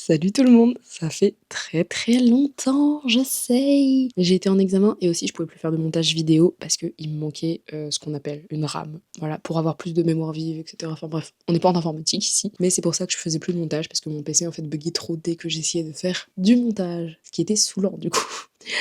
Salut tout le monde, ça fait très longtemps, je sais. J'ai été en examen et aussi je pouvais plus faire de montage vidéo parce qu'il me manquait ce qu'on appelle une RAM. Voilà, pour avoir plus de mémoire vive, etc. Enfin bref, on n'est pas en informatique ici, mais c'est pour ça que je faisais plus de montage parce que mon PC en fait buguait trop dès que j'essayais de faire du montage, ce qui était saoulant du coup.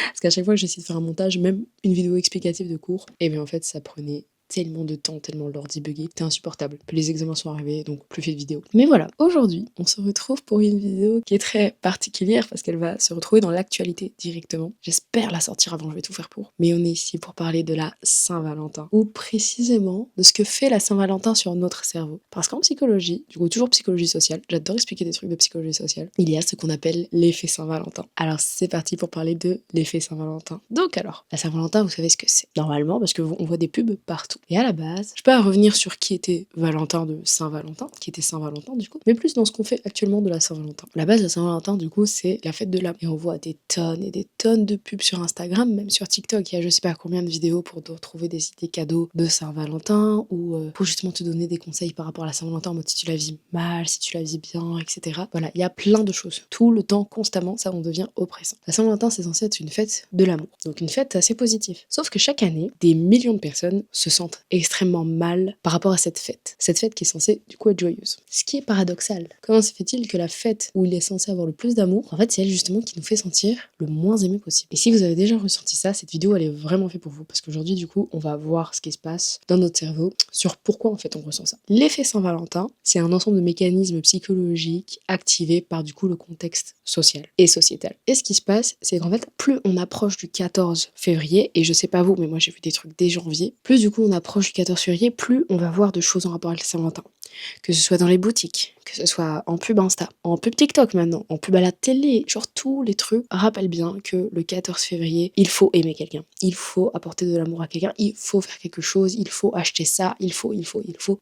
Parce qu'à chaque fois que j'essayais de faire un montage, même une vidéo explicative de cours, et bien en fait ça prenait tellement de temps, tellement l'ordi buguait, c'était insupportable. Puis les examens sont arrivés, donc plus fait de vidéos. Mais voilà, aujourd'hui, on se retrouve pour une vidéo qui est très particulière parce qu'elle va se retrouver dans l'actualité directement. J'espère la sortir avant, je vais tout faire pour. Mais on est ici pour parler de la Saint-Valentin, ou précisément de ce que fait la Saint-Valentin sur notre cerveau. Parce qu'en psychologie, du coup toujours psychologie sociale, j'adore expliquer des trucs de psychologie sociale, il y a ce qu'on appelle l'effet Saint-Valentin. Alors c'est parti pour parler de l'effet Saint-Valentin. Donc alors, la Saint-Valentin, vous savez ce que c'est. Normalement, parce que on voit des pubs partout. Et à la base, je peux pas revenir sur qui était Valentin de Saint-Valentin, qui était Saint-Valentin du coup, mais plus dans ce qu'on fait actuellement de la Saint-Valentin. La base de la Saint-Valentin du coup, c'est la fête de l'amour. Et on voit des tonnes et des tonnes de pubs sur Instagram, même sur TikTok. Il y a je sais pas combien de vidéos pour trouver des idées cadeaux de Saint-Valentin ou pour justement te donner des conseils par rapport à la Saint-Valentin en mode si tu la vis mal, si tu la vis bien, etc. Voilà, il y a plein de choses. Tout le temps, constamment, ça on devient oppressant. La Saint-Valentin, c'est censé être une fête de l'amour. Donc une fête assez positive. Sauf que chaque année, des millions de personnes se sentent extrêmement mal par rapport à cette fête. Cette fête qui est censée du coup être joyeuse. Ce qui est paradoxal. Comment se fait-il que la fête où il est censé avoir le plus d'amour, en fait c'est elle justement qui nous fait sentir le moins aimé possible. Et si vous avez déjà ressenti ça, cette vidéo elle est vraiment faite pour vous. Parce qu'aujourd'hui du coup on va voir ce qui se passe dans notre cerveau sur pourquoi en fait on ressent ça. L'effet Saint-Valentin, c'est un ensemble de mécanismes psychologiques activés par du coup le contexte social et sociétal. Et ce qui se passe, c'est qu'en fait plus on approche du 14 février, et je sais pas vous, mais moi j'ai vu des trucs dès janvier, plus du coup on approche du 14 février, plus on va voir de choses en rapport avec Saint-Valentin. Que ce soit dans les boutiques, que ce soit en pub Insta, en pub TikTok maintenant, en pub à la télé, genre tous les trucs rappellent bien que le 14 février, il faut aimer quelqu'un, il faut apporter de l'amour à quelqu'un, il faut faire quelque chose, il faut acheter ça, il faut,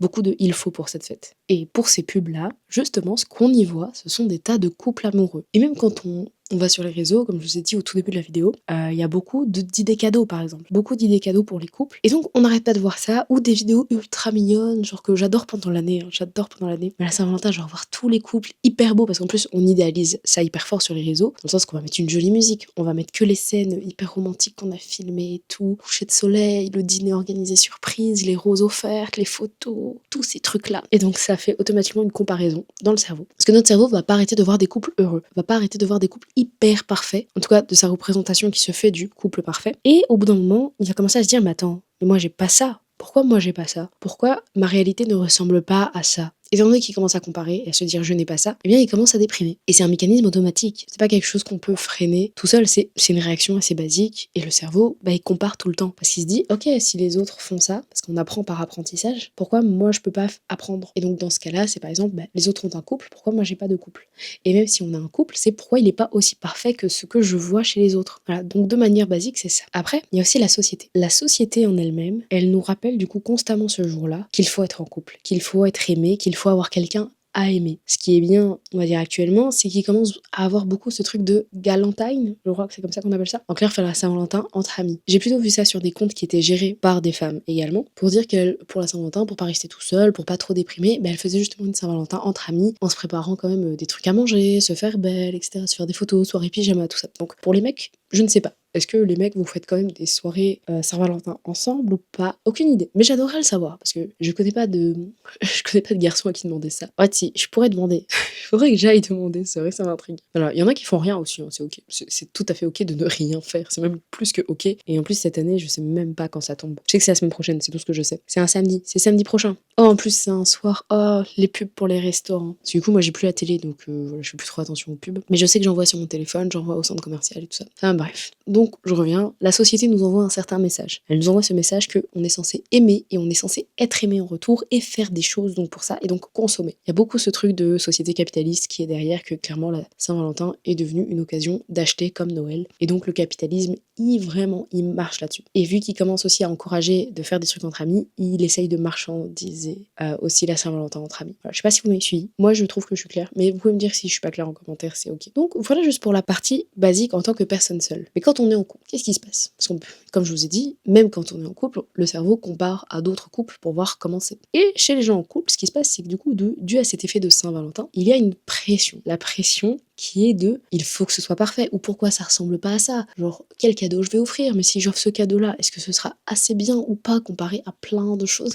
beaucoup de il faut pour cette fête. Et pour ces pubs-là, justement, ce qu'on y voit, ce sont des tas de couples amoureux. Et même quand on va sur les réseaux, comme je vous ai dit au tout début de la vidéo, il y a beaucoup d'idées cadeaux par exemple. Beaucoup d'idées cadeaux pour les couples. Et donc on n'arrête pas de voir ça, ou des vidéos ultra mignonnes, genre que j'adore pendant l'année, hein, j'adore pendant l'année. Mais à la Saint-Valentin, genre voir tous les couples hyper beaux, parce qu'en plus on idéalise ça hyper fort sur les réseaux, dans le sens qu'on va mettre une jolie musique, on va mettre que les scènes hyper romantiques qu'on a filmées et tout, coucher de soleil, le dîner organisé surprise, les roses offertes, les photos, tous ces trucs-là. Et donc ça fait automatiquement une comparaison dans le cerveau. Parce que notre cerveau va pas arrêter de voir des couples heureux, va pas arrêter de voir des couples hyper parfait, en tout cas de sa représentation qui se fait du couple parfait. Et au bout d'un moment, il va commencer à se dire, mais attends, mais moi j'ai pas ça. Pourquoi moi j'ai pas ça? Pourquoi ma réalité ne ressemble pas à ça? Étant donné qu'il commence à comparer et à se dire je n'ai pas ça, eh bien il commence à déprimer. Et c'est un mécanisme automatique. C'est pas quelque chose qu'on peut freiner tout seul, c'est une réaction assez basique. Et le cerveau, il compare tout le temps. Parce qu'il se dit, ok, si les autres font ça, parce qu'on apprend par apprentissage, pourquoi moi je peux pas apprendre? Et donc dans ce cas-là, c'est par exemple, les autres ont un couple, pourquoi moi j'ai pas de couple? Et même si on a un couple, c'est pourquoi il n'est pas aussi parfait que ce que je vois chez les autres. Voilà, donc de manière basique, c'est ça. Après, il y a aussi la société. La société en elle-même, elle nous rappelle du coup constamment ce jour-là qu'il faut être en couple, qu'il faut être aimé, qu'il faut avoir quelqu'un à aimer. Ce qui est bien, on va dire actuellement, c'est qu'il commence à avoir beaucoup ce truc de galantine, je crois que c'est comme ça qu'on appelle ça. En clair, faire la Saint-Valentin entre amis. J'ai plutôt vu ça sur des comptes qui étaient gérés par des femmes également, pour dire qu'elle, pour la Saint-Valentin, pour pas rester tout seul, pour pas trop déprimer, elle faisait justement une Saint-Valentin entre amis, en se préparant quand même des trucs à manger, se faire belle, etc., se faire des photos, soirée pyjama, tout ça. Donc pour les mecs, je ne sais pas. Est-ce que les mecs, vous faites quand même des soirées Saint-Valentin ensemble ou pas? Aucune idée. Mais j'adorerais le savoir, parce que je connais pas de je connais pas de garçon à qui demander ça. En fait, si, je pourrais demander. Il faudrait que j'aille demander, c'est vrai que ça m'intrigue. Alors, il y en a qui font rien aussi, hein, c'est ok. C'est tout à fait ok de ne rien faire, c'est même plus que ok. Et en plus, cette année, je sais même pas quand ça tombe. Je sais que c'est la semaine prochaine, c'est tout ce que je sais. C'est un samedi, c'est samedi prochain. Oh, en plus, c'est un soir. Oh, les pubs pour les restaurants. Parce que du coup, moi, j'ai plus la télé, donc voilà, je fais plus trop attention aux pubs. Mais je sais que j'en vois sur mon téléphone, j'en vois au centre commercial et tout ça. Enfin, bref. Donc, je reviens. La société nous envoie un certain message. Elle nous envoie ce message qu'on est censé aimer et on est censé être aimé en retour et faire des choses donc pour ça et donc consommer. Il y a beaucoup ce truc de société capitaliste qui est derrière que clairement la Saint-Valentin est devenue une occasion d'acheter comme Noël. Et donc le capitalisme, il marche là-dessus. Et vu qu'il commence aussi à encourager de faire des trucs entre amis, il essaye de marchandiser aussi la Saint-Valentin entre amis. Voilà, je sais pas si vous m'avez suivi. Moi, je trouve que je suis claire, mais vous pouvez me dire si je suis pas claire en commentaire, c'est ok. Donc voilà juste pour la partie basique en tant que personne seule. Mais quand on est en couple, qu'est-ce qui se passe? Parce qu'on, comme je vous ai dit, même quand on est en couple, le cerveau compare à d'autres couples pour voir comment c'est. Et chez les gens en couple, ce qui se passe, c'est que du coup, dû à cet effet de Saint-Valentin, il y a une pression. La pression qui est de il faut que ce soit parfait ou pourquoi ça ressemble pas à ça. Genre quel cadeau je vais offrir, mais si j'offre ce cadeau-là, est-ce que ce sera assez bien ou pas comparé à plein de choses?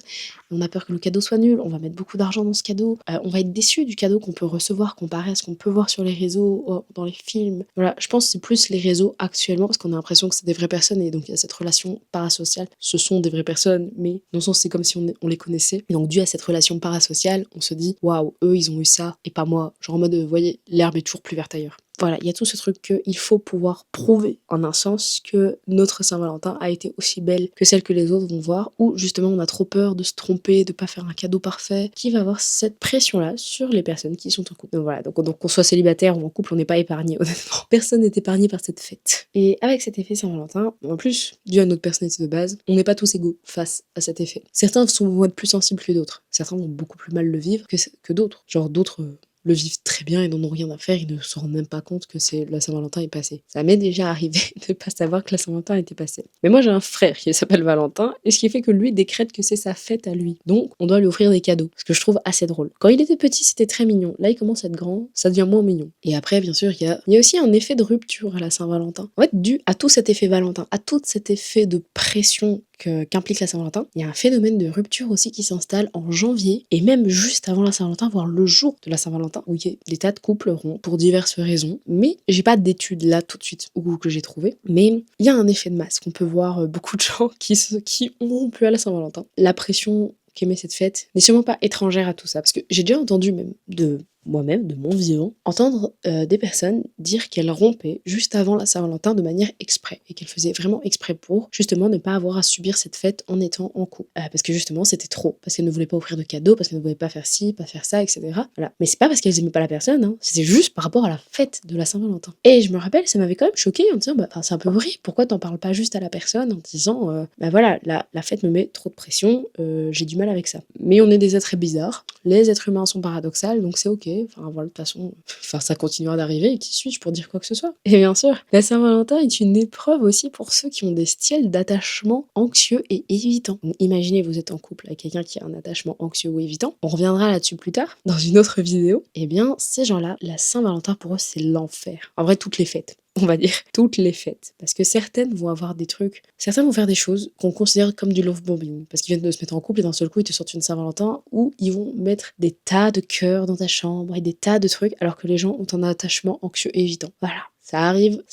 On a peur que le cadeau soit nul, on va mettre beaucoup d'argent dans ce cadeau, on va être déçu du cadeau qu'on peut recevoir comparé à ce qu'on peut voir sur les réseaux, dans les films. Voilà, je pense que c'est plus les réseaux actuellement parce qu'on a l'impression que c'est des vraies personnes et donc il y a cette relation parasociale. Ce sont des vraies personnes, mais dans le sens c'est comme si on les connaissait. Et donc dû à cette relation parasociale, on se dit waouh, eux ils ont eu ça et pas moi. Genre en mode, vous voyez, l'herbe est toujours plus verte ailleurs. Voilà, il y a tout ce truc qu'il faut pouvoir prouver en un sens que notre Saint-Valentin a été aussi belle que celle que les autres vont voir, ou justement on a trop peur de se tromper, de pas faire un cadeau parfait, qui va avoir cette pression-là sur les personnes qui sont en couple. Donc voilà, donc qu'on soit célibataire ou en couple, on n'est pas épargné honnêtement. Personne n'est épargné par cette fête. Et avec cet effet Saint-Valentin, en plus, dû à notre personnalité de base, on n'est pas tous égaux face à cet effet. Certains vont être plus sensibles que d'autres. Certains vont beaucoup plus mal le vivre que d'autres. Genre d'autres le vivent très bien et n'en ont rien à faire, ils ne se rendent même pas compte que la Saint-Valentin est passée. Ça m'est déjà arrivé de pas savoir que la Saint-Valentin était passée. Mais moi j'ai un frère qui s'appelle Valentin, et ce qui fait que lui décrète que c'est sa fête à lui. Donc on doit lui offrir des cadeaux, ce que je trouve assez drôle. Quand il était petit c'était très mignon, là il commence à être grand, ça devient moins mignon. Et après bien sûr il y a aussi un effet de rupture à la Saint-Valentin. En fait dû à tout cet effet Valentin, à tout cet effet de pression qu'implique la Saint-Valentin, il y a un phénomène de rupture aussi qui s'installe en janvier et même juste avant la Saint-Valentin, voire le jour de la Saint-Valentin, où des tas de couples rompent pour diverses raisons. Mais j'ai pas d'études là tout de suite ou que j'ai trouvé. Mais il y a un effet de masse qu'on peut voir beaucoup de gens qui ont rompu à la Saint-Valentin. La pression qu'aimait cette fête n'est sûrement pas étrangère à tout ça, parce que j'ai déjà entendu même de moi-même, de mon vivant, entendre des personnes dire qu'elles rompaient juste avant la Saint-Valentin de manière exprès, et qu'elles faisaient vraiment exprès pour justement ne pas avoir à subir cette fête en étant en couple. Parce que justement c'était trop, parce qu'elles ne voulaient pas offrir de cadeaux, parce qu'elles ne voulaient pas faire ci, pas faire ça, etc. Voilà. Mais c'est pas parce qu'elles aimaient pas la personne, hein, c'était juste par rapport à la fête de la Saint-Valentin. Et je me rappelle, ça m'avait quand même choquée en disant, c'est un peu vrai, pourquoi t'en parles pas juste à la personne en disant, voilà, la fête me met trop de pression, j'ai du mal avec ça. Mais on est des êtres bizarres, les êtres humains sont paradoxaux, donc c'est ok. Enfin voilà, de toute façon, ça continuera d'arriver, et qui suis-je pour dire quoi que ce soit? Et bien sûr, la Saint-Valentin est une épreuve aussi pour ceux qui ont des styles d'attachement anxieux et évitants. Donc, imaginez, vous êtes en couple avec quelqu'un qui a un attachement anxieux ou évitant, on reviendra là-dessus plus tard, dans une autre vidéo. Et bien, ces gens-là, la Saint-Valentin pour eux, c'est l'enfer. En vrai, toutes les fêtes. On va dire toutes les fêtes. Parce que certaines vont avoir des trucs, certains vont faire des choses qu'on considère comme du love bombing. Parce qu'ils viennent de se mettre en couple et d'un seul coup, ils te sortent une Saint-Valentin où ils vont mettre des tas de cœurs dans ta chambre et des tas de trucs alors que les gens ont un attachement anxieux et évitant. Voilà. Ça arrive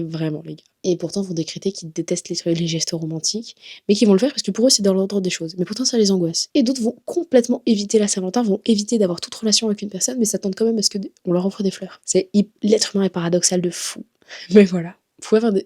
vraiment, les gars. Et pourtant, vont décréter qu'ils détestent les gestes romantiques, mais qu'ils vont le faire parce que pour eux, c'est dans l'ordre des choses. Mais pourtant, ça les angoisse. Et d'autres vont complètement éviter la Saint-Valentin, vont éviter d'avoir toute relation avec une personne, mais s'attendent quand même à ce qu'on leur offre des fleurs. L'être humain est paradoxal de fou. Mais voilà.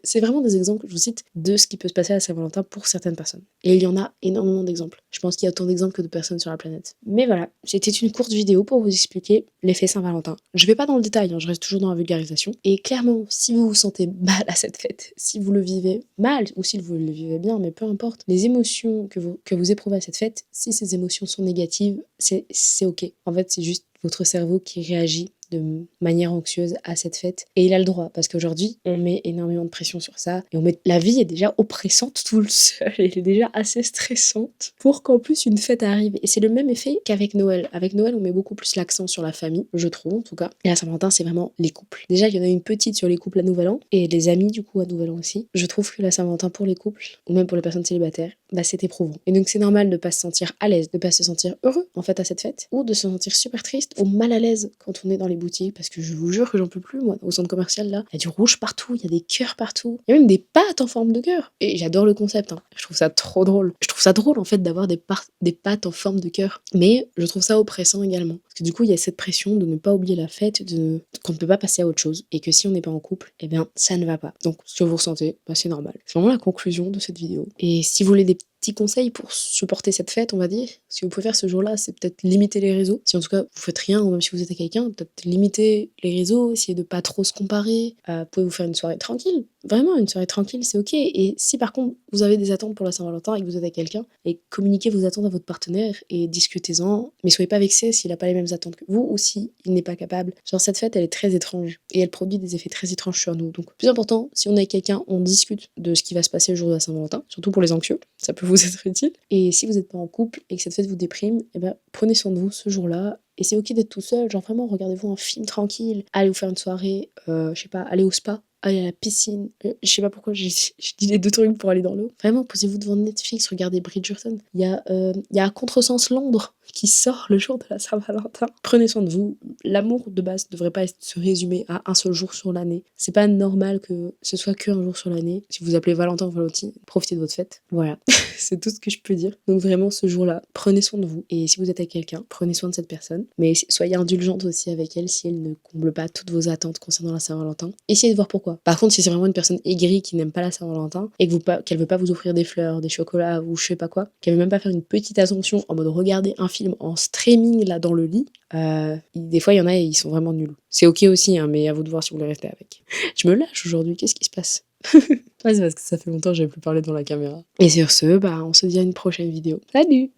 C'est vraiment des exemples que je vous cite de ce qui peut se passer à Saint-Valentin pour certaines personnes. Et il y en a énormément d'exemples. Je pense qu'il y a autant d'exemples que de personnes sur la planète. Mais voilà, c'était une courte vidéo pour vous expliquer l'effet Saint-Valentin. Je vais pas dans le détail, hein, je reste toujours dans la vulgarisation. Et clairement, si vous vous sentez mal à cette fête, si vous le vivez mal, ou si vous le vivez bien, mais peu importe, les émotions que vous éprouvez à cette fête, si ces émotions sont négatives, c'est ok. En fait, c'est juste votre cerveau qui réagit de manière anxieuse à cette fête, et il a le droit parce qu'aujourd'hui on met énormément de pression sur ça et la vie est déjà oppressante tout le seul, elle est déjà assez stressante pour qu'en plus une fête arrive. Et c'est le même effet qu'avec Noël. Avec Noël on met beaucoup plus l'accent sur la famille, je trouve en tout cas, et la Saint-Valentin c'est vraiment les couples. Déjà il y en a une petite sur les couples à Nouvel An et les amis du coup à Nouvel An aussi. Je trouve que la Saint-Valentin pour les couples ou même pour les personnes célibataires, c'est éprouvant, et donc c'est normal de pas se sentir à l'aise, de pas se sentir heureux en fait à cette fête, ou de se sentir super triste ou mal à l'aise quand on est dans les boutiques, parce que je vous jure que j'en peux plus, moi, au centre commercial là, il y a du rouge partout, il y a des cœurs partout, il y a même des pâtes en forme de cœur, et j'adore le concept, hein. Je trouve ça trop drôle. Je trouve ça drôle en fait d'avoir des pâtes en forme de cœur, mais je trouve ça oppressant également, parce que du coup il y a cette pression de ne pas oublier la fête, qu'on ne peut pas passer à autre chose, et que si on n'est pas en couple, eh bien ça ne va pas. Donc ce que vous ressentez, c'est normal. C'est vraiment la conclusion de cette vidéo. Et si vous voulez des petits conseils pour supporter cette fête, on va dire, ce que vous pouvez faire ce jour-là, c'est peut-être limiter les réseaux. Si en tout cas vous faites rien, ou même si vous êtes avec quelqu'un, peut-être limiter les réseaux, essayer de pas trop se comparer. Vous pouvez vous faire une soirée tranquille. Vraiment, une soirée tranquille, c'est ok. Et si par contre vous avez des attentes pour la Saint-Valentin et que vous êtes avec quelqu'un, et communiquez vos attentes à votre partenaire et discutez-en, mais soyez pas vexés s'il a pas les mêmes attentes que vous ou si il n'est pas capable. Genre cette fête, elle est très étrange et elle produit des effets très étranges sur nous. Donc plus important, si on est avec quelqu'un, on discute de ce qui va se passer le jour de la Saint-Valentin, surtout pour les anxieux, ça peut vous être utile. Et si vous n'êtes pas en couple et que cette fête vous déprime, prenez soin de vous ce jour-là. Et c'est OK d'être tout seul, genre vraiment regardez-vous un film tranquille, allez vous faire une soirée, je sais pas, allez au spa, allez à la piscine, je sais pas pourquoi je dis les 2 trucs pour aller dans l'eau. Vraiment posez-vous devant Netflix, regardez Bridgerton. Il y a Contresens Londres qui sort le jour de la Saint-Valentin. Prenez soin de vous. L'amour de base ne devrait pas se résumer à un seul jour sur l'année. C'est pas normal que ce soit qu'un jour sur l'année. Si vous appelez Valentin ou Valentine, profitez de votre fête. Voilà, c'est tout ce que je peux dire. Donc vraiment ce jour-là, prenez soin de vous. Et si vous êtes avec quelqu'un, prenez soin de cette personne. Mais soyez indulgente aussi avec elle si elle ne comble pas toutes vos attentes concernant la Saint-Valentin. Essayez de voir pourquoi. Par contre, si c'est vraiment une personne aigrie qui n'aime pas la Saint-Valentin et qu'elle veut pas vous offrir des fleurs, des chocolats ou je sais pas quoi, qu'elle veut même pas faire une petite attention en mode regarder un film en streaming là dans le lit, des fois il y en a et ils sont vraiment nuls. C'est OK aussi, hein, mais à vous de voir si vous voulez rester avec. Je me lâche aujourd'hui, qu'est-ce qui se passe? Ouais, c'est parce que ça fait longtemps que j'avais plus parlé devant la caméra. Et sur ce, bah on se dit à une prochaine vidéo. Salut!